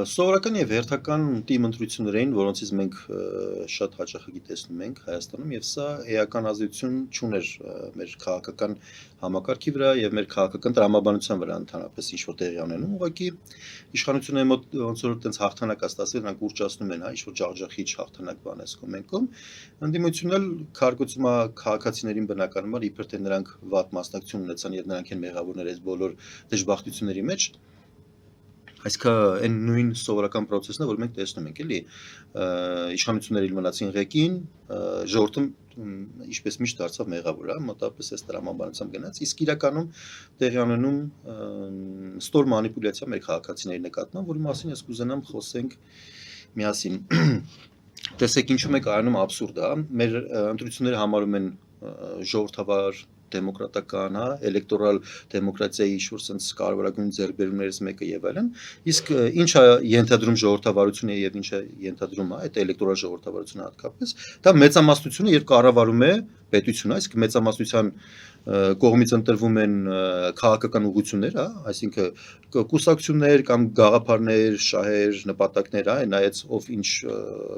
Սովորական եւ հերթական թիմ ընտրություններ էին, որոնցից մենք շատ հաճախակի տեսնում ենք Հայաստանում եւ սա էական ազդեցություն չուներ մեր քաղաքական համակարգի վրա եւ մեր քաղաքական տրամաբանության վրա ընդհանրապես ինչ որ տեղի ունենում, ուղղակի իշխանությունների մոտ ոնց որ այդպես հաղթանակ ստացվել, նրանք ուռճացնում են, ինչ որ ջախջախիչ հաղթանակ բանես կոմենկում, ընդդիմությունն էլ քարկոցում է քաղաքացիներին բնականաբար իբր թե նրանք վատ մասնակցություն ունեցան եւ նրանք են մեղավորներ այս բոլոր դժբախտությունների մեջ Այսինքն այն նույն սովորական process-ն է, որ մենք տեսնում ենք, էլի, իշխանությունները մնացին ղեկին, ժողովուրդը ինչպես միշտ դարձավ մեղավոր, հա, մոտավորապես այս տրամաբանությամբ գնաց, իսկ իրականում տեղի ունենում ստոր մանիպուլյացիա մեր քաղաքացիների նկատմամբ, որի մասին ես կուզենամ խոսենք միասին։ Տեսեք ինչու է կայանում աբսուրդ, հա, մեր ընտրությունները համարում են ժողովրդավար դեմոկրատական, հա, էլեկտորալ դեմոկրատիայի ինչ-որ sense կարևորագույն ձեռքբերումներից մեկը եւ այլն, իսկ ինչ է ենթադրում ժողովրդավարությունը եւ ինչ է ենթադրում այդ էլեկտորալ ժողովրդավարությունը հատկապես, դա մեծամասնությունը երբ կառավարում է պետությունը, այսինքն մեծամասնության կողմից ընտրվում են քաղաքական ուղղություններ, հա, այսինքն կուսակցություններ կամ գաղափարներ, շահեր, նպատակներ, հա, նայած ով ինչ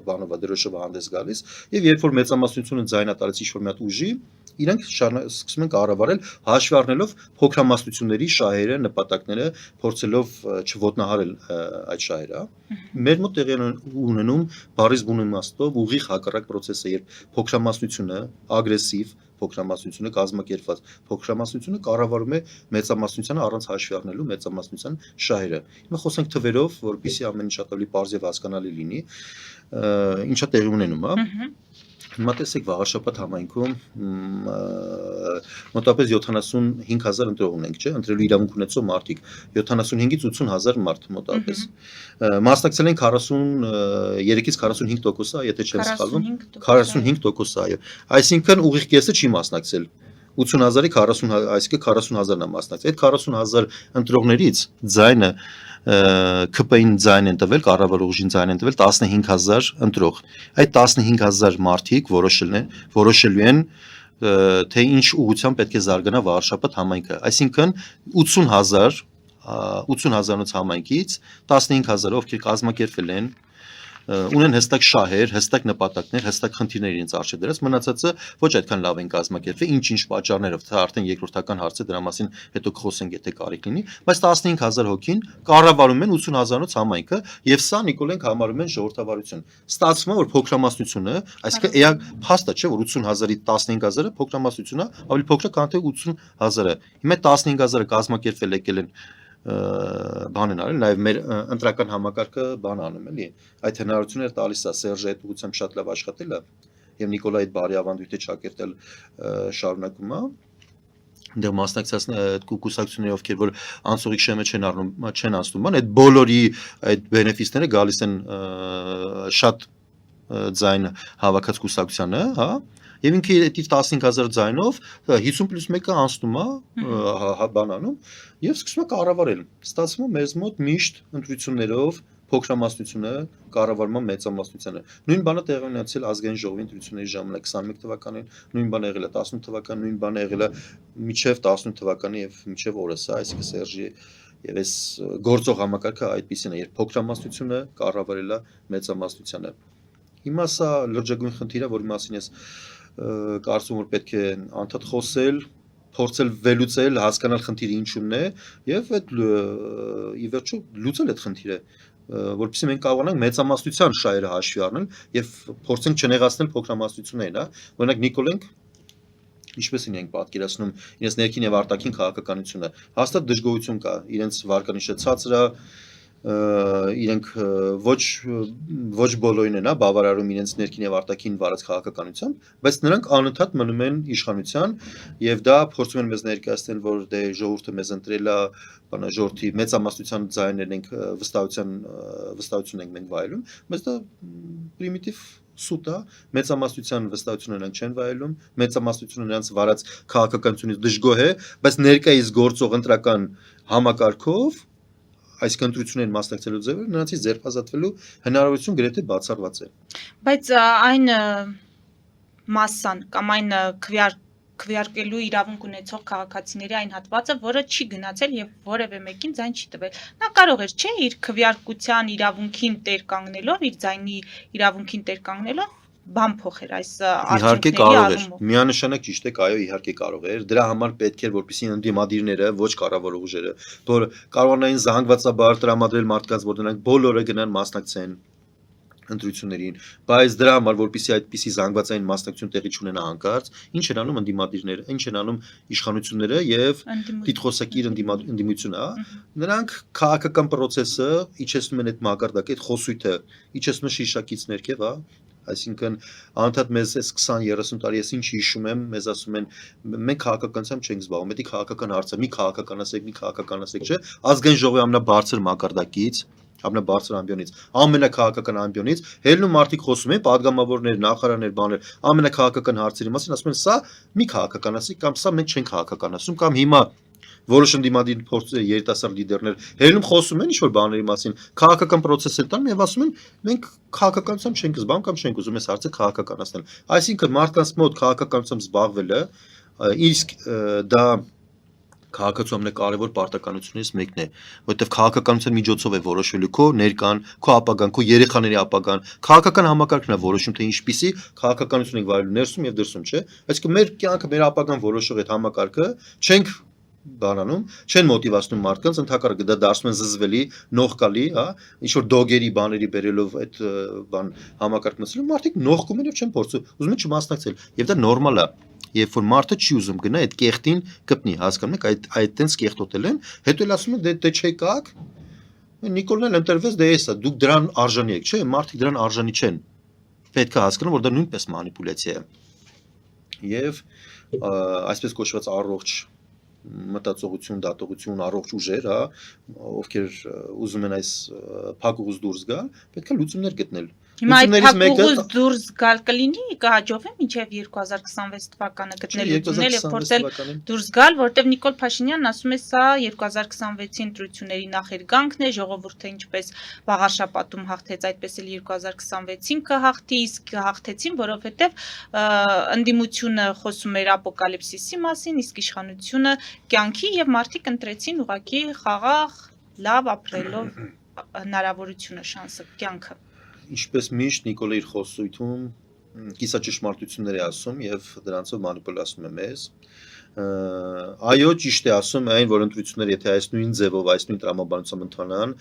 բանով է դրոշով հանդես գալիս, եւ երբ որ մեծամասնությունը ձայնա տալիս ինչ-որ մի հատ ուժի Իրենք սկսում են կառավարել հաշվի առնելով փոքրամասնությունների շահերը, նպատակները, փորձելով չոտնահարել այդ շահերը, Մեր մոտ տեղի ունենում բառից բուն իմաստով ուղիղ հակառակ process-ը, երբ փոքրամասնությունը, ագրեսիվ փոքրամասնությունը կազմակերպված փոքրամասնությունը կառավարում է մեծամասնությանը առանց հաշվի առնելու մեծամասնության շահերը։ Հիմա խոսենք թվերով, որպեսզի ամեն ինչ շատ ավելի պարզ եւ հասկանալի լինի, ինչա տեղի ունենում, հա։ Հիմա տեսեք վաղաշաբաթ համայնքում մոտավորապես 75000 ընտրող ունենք, չէ՞, ընտրելու իրավունք ունեցող մարդիկ 75-ից 80000 մարդ մոտավորպես։ Մասնակցել են 43-ից 45%-ը, եթե չեմ սխալվում, 45%, այո։ Այսինքն ուղիղ կեսը չի մասնակցել։ 80000-ի 40, այսինքն 40000-ն է մասնակցել։ Այդ 40000 ընտրողներից ձայնը ԿՊ-ին ձայն են տվել, կառավարող ուժին ձայն են տվել 15000 ընտրող։ Այդ 15000 մարդիկ որոշելու են թե ինչ ուղղությամբ պետք է զարգանա վարշապատ համայնքը։ Այսինքն 80000-ից համայնքից 15000 ովքեր կազմակերպվել են ունեն հստակ շահեր, հստակ նպատակներ, հստակ խնդիրներ իրենց առջև դրած, մնացածը ոչ այդքան լավ են կազմակերպվել, ինչ պատճառներով, դա արդեն երկրորդական հարց է, դրա մասին հետո կխոսենք, եթե կարիք լինի, բայց 15000 հոգին կառավարում են 80000-ից համայնքը, եւ սա Նիկոլենք համարում են ժողովրդավարություն։ Ստացվում է, որ փոքրամասնությունը, այսինքն էա փաստը չէ, որ 80000-ի 15000-ը փոքրամասնությունն է, ավելի փոքր է, քան թե 80000-ը։ Հիմա 15000-ը կազմակերպվել եկել են բան են արել, նաև մեր ընտրական համակարգը բան անում էլի, այդ հնարավորությունները տալիս է Սերժի այդ ուղղությամբ շատ լավ աշխատել է եւ Նիկոլայ այդ բարի ավանդույթը ճակերտել շարունակում է դեռ մասնակցած կուսակցությունների ովքեր որ անցողիկ շեմը չեն անցնում, այդ բոլորի այդ բենեֆիսները գալիս են շատ ձայն հավաքած կուսակցությանը, հա Եվ ինքը այդ 15000 ձայնով 50+1-ը անցնում է բանանում եւ սկսում է կառավարել։ Ստացվում է մեզ մոտ միշտ ընտրություններով փոքրամասնությունը կառավարման մեծամասնությանը։ Նույն բանը տեղի ունեցել ազգային ժողովի ընտրությունների ժամանակ 21 թվականին, նույն բանը եղել է 18 թվականին, նույն բանը եղել է մինչև 18 թվականի եւ մինչև օրս, այսինքն Սերժի եւ այս գործող համակարգը այդպեսին է, երբ փոքրամասնությունը կառավարել է մեծամասնությանը։ Հիմա սա լրջագույն խնդիր է, որի մասին ես կարծում որ պետք է անդադ խոսել, փորձել վերլուծել, հասկանալ խնդիրը ինչումն է եւ այդ ի վերջո լուծել այդ խնդիրը, որովհետեւ մենք կարողանանք մեծամասնության շահերը հաշվի առնել եւ փորձենք չնեղացնել փոքրամասնություններին, հա։ Օրինակ Նիկոլենք ինչպես են իրենք պատկերացնում իրենց ներքին եւ արտաքին քաղաքականությունը, հաստատ դժգոհություն կա, իրենց վարկանիշը ցածր է իրենք ոչ բոլորին են, հա, բավարարում իրենց ներքին եւ արտաքին վարած քաղաքականությամբ, բայց նրանք անընդհատ մնում են իշխանության եւ դա փորձում են մեզ ներկայացնել, որ դե ժողովուրդը մեզ ընտրել է, բանա ժողովրդի մեծամասնության ձայներն ենք վստահություն ենք մենք վայելում, բայց դա պրիմիտիվ սուտ է, մեծամասնության վստահությունը նրանք չեն վայելում, մեծամասնությունը նրանց վարած քաղաքականությունից դժգոհ է, բայց ներկայիս գործող ընտրական համակարգով այսինքն ընտրություններին մասնակցելու ձևը նրանցից ձերբազատվելու հնարավորություն գրեթե բացառված է։ Բայց այն մասսան կամ այն քվեարկության քվեարկելու իրավունք ունեցող քաղաքացիների այն հատվածը, որը չի գնացել եւ որևէ մեկին ձայն չի տվել։ Նա կարող էր, չէ, իր քվեարկության իրավունքին տեր կանգնելով, իր ձայնի իրավունքին տեր կանգնելով բան փոխեր այս Իհարկե արդյունքների կարող էր։ առումով։ Միանշանակ ճիշտ է, այո, իհարկե կարող էր։ Դրա համար պետք էր, որպեսզի ընդդիմադիրները, ոչ կառավարող ուժերը, որ կարողանային զանգվածաբար տրամադրել մարդկանց, որ նրանք բոլորը գնան մասնակցեն ընտրություններին, բայց դրա համար, որպեսզի այդպիսի զանգվածային մասնակցություն տեղի չունենա հանկարծ, ինչ են անում ընդդիմադիրները, ինչ են անում իշխանությունները եւ դիտխոսակիր ընդդիմությունը, նրանք քաղաքական process-ը իջեցնում են այդ մակարդակը, այդ խոսույթը իջեցնում են շիշակից ներքև, հա, այսինքն անընդհատ մեզ այս 20-30 տարի ես ինչ հիշում եմ, մեզ ասում են մենք քաղաքականությամբ չենք զբաղվում, դա քաղաքական հարց է, մի քաղաքականացեք, չէ, ազգային ժողովի ամենաբարձր մակարդակից, ամենաբարձր ամբիոնից, ամենակաղաքական ամբիոնից, հելնում մարդիկ խոսում են, падգամավորներ, նախարարներ, բաներ, ամենակաղաքական հարցերի մասին, ասում են սա մի քաղաքականացի կամ սա մենք չենք քաղաքականացնում կամ հիմա որոշ ընդդիմադիր երիտասարդ լիդերներ հելնում խոսում են ինչ-որ բաների մասին, քաղաքական process են տանում եւ ասում են մենք քաղաքականությամբ չենք զբաղվում կամ չենք ուզում այս հարցը քաղաքականացնել։ Այսինքն մարդկանց մոտ քաղաքականությամբ զբաղվելը իսկ դա քաղաքացու ամենակարևոր պարտականություններից մեկն է, որովհետև քաղաքականության միջոցով է որոշվելու քո ներկան, քո ապագան, քո երեխաների ապագան, քաղաքական համակարգն է որոշում թե ինչպիսի քաղաքականություն եք վարելու ներսում եւ դրսում, չէ՞։ Այսինքն մեր կյանքը, մեր ապագան որոշող այդ համակարգը չենք բանանում, չեն մոտիվացնում մարդկանց, ընդհակառակը դա դարձնում են զզվելի, նողկալի, հա, ինչ որ դոգերի բաների բերելով այդ բան համակարգ մտցնում, մարդիկ նողկում են եւ չեն փորձում, ուզում են չմասնակցել, եւ դա նորմալ է։ Երբ որ մարդը չի ուզում գնա այդ կեղտին կպնի, հասկանում եք, այդ տենց կեղտոտել են, հետո էլ ասում են դե չեկաք, Նիկոլն էլ ընտրվեց, դե էսա, դուք դրան արժանի եք, չէ՞, մարդիկ դրան արժանի չեն։ Պետք է հասկանան, որ դա նույնպես մանիպուլյացիա է։ Եվ այսպես կոչված առողջ մտածողություն, դատողություն, առողջ ուժեր, հա, ովքեր ուզում են այս փակուղուց դուրս գալ, պետք է լուծումներ գտնել։ Հիմա այդ փակուղուց դուրս գալ կլինի, կհաջողվի մինչև 2026 թվականը գտնել լուծումներ եւ փորձել դուրս գալ, որտեղ Նիկոլ Փաշինյանն ասում է սա 2026-ի ընտրությունների նախերգանքն է, ժողովուրդը ինչպես վաղարշապատում հաղթեց, այդպես էլ 2026-ին կհաղթի, իսկ հաղթեցին, որովհետեւ ընդդիմությունը խոսում էր ապոկալիպսիսի մասին, իսկ իշխանությունը կյանքի եւ մարդիկ ընտրեցին ուղղակի խաղաղ, լավ ապրելով հնարավորությունը, շանսը, կյանքը։ Ինչպես միշտ Նիկոլը իր խոսույթում կիսաճշմարտություններ է ասում եւ դրանցով մանիպուլացնում է մեզ։ Այո, ճիշտ է ասում այն, որ ընտրությունները եթե այս նույն ձևով, այս նույն տրամաբանությամբ ընթանան,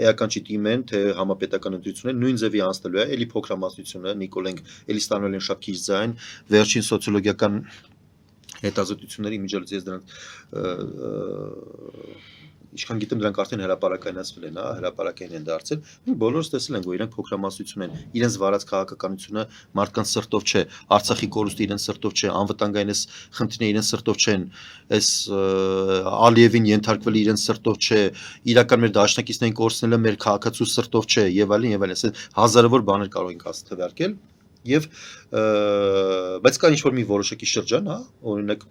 էական չի դիմեն, թե համապետական ընտրությունները նույն ձևի անցնելու է, էլի փոքրամասնությունը, Նիկոլենք էլի ստանալ են շատ քիչ ձայն, վերջին սոցիոլոգիական հետազոտությունների միջոցով ես դրանց Ինչքան գիտեմ դրանք արդեն հրապարակայնացվել են, հա, հրապարակային են դարձել։ Մենք բոլորս տեսել ենք, որ իրենք փոքրամասնություն են, իրենց վարած քաղաքականությունը մարդկանց սրտով չէ, Արցախի կորուստը իրենց սրտով չէ, անվտանգային այս խնդիրները իրենց սրտով չեն, այս Ալիևին ենթարկվելը իրենց սրտով չէ, իրական մեր դաշնակիցներին կորցնելը մեր քաղաքացու սրտով չէ, եւ այլն եւ այլն, այս հազարավոր բաներ կարող ենք հաստատել։ Եվ բայց կա ինչ-որ մի որոշակի շրջան, հա, օրինակ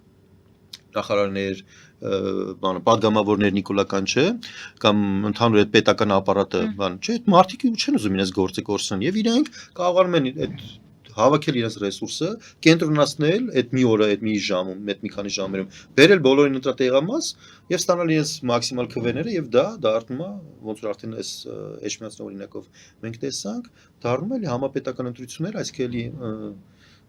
նախարարներ, բանը падգամավորներ Նիկոլական չէ, կամ ընդհանուր այդ պետական ապարատը, բան չէ, այդ մարդիկ չեն ուզում իրենց գործը կորցնեն եւ իրենք կարողանում են այդ հավաքել իրենց ռեսուրսը, կենտրոնացնել այդ մի օրը, այդ մի ժամում, այդ մի քանի ժամերում, բերել բոլորին ընտրատեղամաս եւ ստանալ իրենց մաքսիմալ քվեները եւ դա դառնում է, ոնց որ արդեն այս Էջմիածնի օրինակով մենք տեսանք, դառնում է համապետական ընտրություններ, այսինքն էլի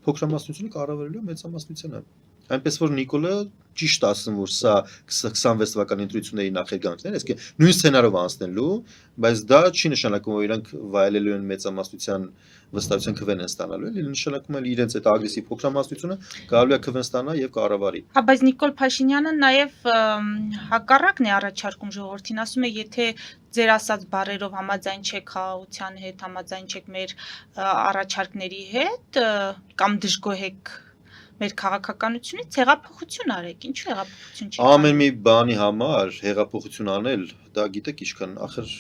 փոքրամասնությունը կառավարելու մեծամասնությունը։ Այնպես որ Նիկոլը ճիշտ ասում, որ սա 26 թվականի ընտրությունների նախերգանքն է, այսինքն նույն սցենարով անցնելու, բայց դա չի նշանակում, որ իրանք վայելելու են մեծամասնության վստահության քվեն են ստանալու, այլ նշանակում է իրենց այդ ագրեսիվ փոքրամասնությունը գալու է քվեն ստանա եւ կառավարի։ Հա, բայց Նիկոլ Փաշինյանը նաեւ հակառակն է առաջարկում ժողովրդին, ասում է, եթե ձեր ասած բառերով համաձայն չեք խաղաղության հետ, համաձայն չեք մեր առաջարկների հետ կամ դժգոհ մեր քաղաքականությունից հեղափոխություն արեք, ինչու հեղափոխություն չեք Ամեն մի բանի համար հեղափոխություն անել, դա գիտեք ինչքան, ախր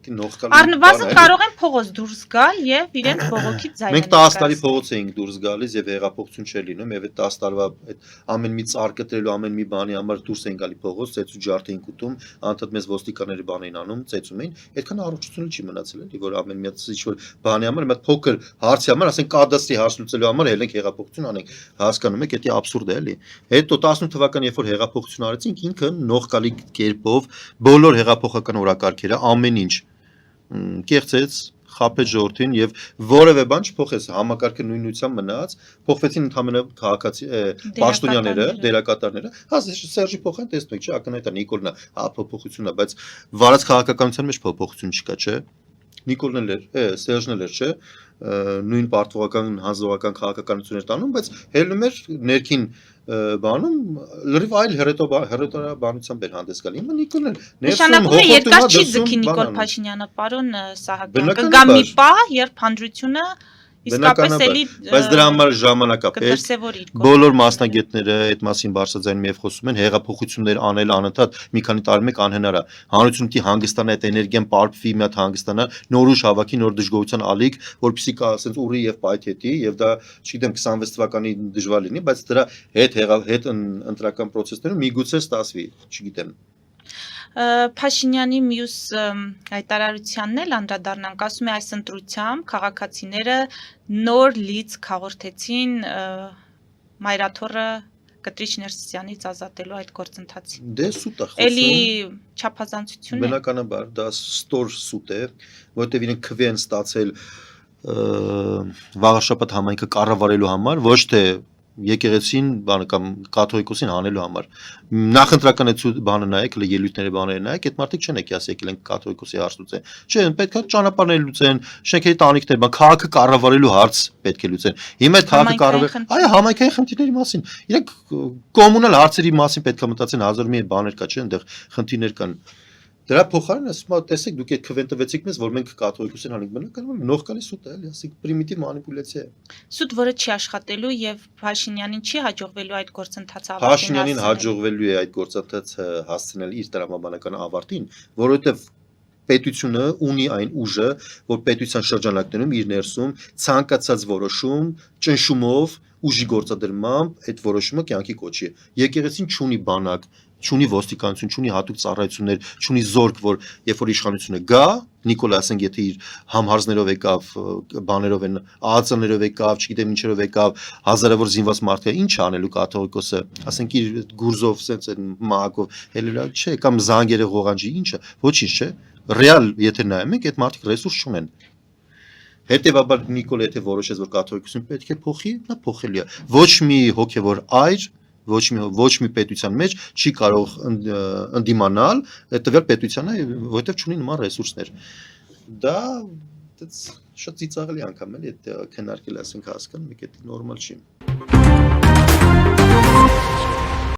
Առնվազն կարող են փողոց դուրս գալ եւ իրենց բողոքից զայրել։ Մենք 10 տարի փողոց էինք դուրս գալիս եւ հեղափոխություն չէր լինում եւ այդ 10 տարվա այդ ամեն մի ծառ կտրելու ամեն մի բանի համար դուրս էին գալի փողոց, ծեծու ջարդ էին կուտում, անդադ մեզ ոստիկանների բան էին անում, ծեծում էին, այդքան առողջություն չի մնացել էլի, որ ամեն մի ինչ-որ բանի համար, մի փոքր հարցի համար, ասենք կադաստրի հարց լուծելու համար ելենք հեղափոխություն անենք, հասկանում եք, դա աբսուրդ է էլի։ Հետո 18 թվականին երբ որ հեղափոխություն արեցինք, ինքը նողկալի կերպով բոլոր հեղափոխական օրակարգերը ամեն ինչ կեղծեց, խաբեց ժողովրդին եւ որևէ բան չփոխեց, համակարգը նույնությամբ մնաց, փոխվեցին ընդհանրապես քաղաքացի պաշտոնյաները, դերակատարները, հա Սերժի փոխան տեսնում եք, չէ, ակնհայտ է Նիկոլնա, հա փոփոխություն է, բայց վարած քաղաքականության մեջ փոփոխություն չկա, չէ։ Նիկոլն էլ էր, Սերժն էլ էր, չէ, նույն պարտվողական հանձնողական քաղաքականություն էր տանում, բայց հելնում էր ներքին բանում լրիվ այլ հերետորաբանությամբ էր հանդես գալի։ Հիմա Նիկոլն էլ ներսում երկար չի ձգի Նիկոլ Փաշինյանը, պարոն Սահակյան, կգա մի պահ, երբ հանդրությունը իսկապես էլի բայց դրա համար ժամանակապես բոլոր մասնագետները այդ մասին բարձրաձայնում եւ խոսում են հեղափոխություններ անել անընդհատ մի քանի տարի մեկ անհնար է հանրությունը պիտի հանգստանա այդ էներգիան պարփվի մի հատ հանգստանա նոր ուժ հավաքի նոր դժգոհության ալիք որպեսզի կա ասենց ուռի եւ պայթետի եւ դա չգիտեմ 26 թվականի դժվար լինի բայց դրա հետ ընտրական process-ներում միգուցե ստացվի չգիտեմ Փաշինյանի մյուս հայտարարությանն էլ անդրադառնանք, ասում է այս ընտրությամբ քաղաքացիները նոր լիցք հաղորդեցին Մայրաթոռը Կտրիչ Ներսիսյանից ազատելու այդ գործընթացին։ Դե սուտ է խոսում։ Էլի չափազանցություն է։ Բնականաբար դա ստոր սուտ է, որտեղ իրենք քվի են ստացել Վաղաշապատ համայնքը կառավարելու համար, ոչ թե եկեղեցին բանը կամ կաթողիկոսին հանելու համար նախընտրական այդ բանը նայեք ելույթների բաները նայեք այդ մարդիկ չեն եկի ասի եկել են կաթողիկոսի հարց լուծեն չէ պետք է ճանապարհներ լուծեն շենքերի տանիքներ բան քաղաքը կառավարելու հարց պետք է լուծեն հիմա այդ քաղաքը կառավարի այո համայնքային խնդիրների մասին իրենք կոմունալ հարցերի մասին պետք է մտածեն հազար մի բաներ կա չէ այնտեղ խնդիրներ կան Դրա փոխարեն ասում տեսեք դուք այդ քվեն տվեցիք մեզ որ մենք կաթողիկոսին անենք բնականաբար նողկալի սուտ է էլի ասիկ պրիմիտիվ մանիպուլյացիա է Սուտ որը չի աշխատելու եւ Փաշինյանին չի հաջողվելու այդ գործընթացը ավարտին Փաշինյանին հաջողվելու է այդ գործընթացը հասցնել իր տրամաբանական ավարտին որովհետեւ պետությունը ունի այն ուժը որ պետության շրջանակներում իր ներսում ցանկացած որոշում ճնշումով ուժի գործադրմամբ այդ որոշումը կյանքի կոչի եկեղեցին չունի բանակ չունի ոստիկանություն, չունի հատուկ ծառայություններ, չունի զորք, որ երբ որ իշխանությունը գա, Նիկոլը ասենք եթե իր համհարզներով եկավ, բաներով են, ԱԱՑ-ներով եկավ, չգիտեմ ինչերով եկավ, հազարավոր զինված մարդիկ, ինչ անելու կաթողիկոսը, ասենք իր գուրզով, սենց են մահակով, հելելա չէ, կամ զանգերը ղողանջի, ինչը, ոչինչ չէ, ռեալ եթե նայում ենք, այդ մարդիկ ռեսուրս չունեն։ Հետևաբար Նիկոլը եթե որոշեց, որ կաթողիկոսին պետք է փոխի, նա փոխելի է։ Ոչ մի հոգևոր այր ոչ մի պետության մեջ չի կարող ընդդիմանալ տվյալ պետությանը, որովհետև չունի նման ռեսուրսներ։ Դա շատ ծիծաղելի անգամ էլի այդ քննարկել ասենք հասկանում եք, դա նորմալ չի։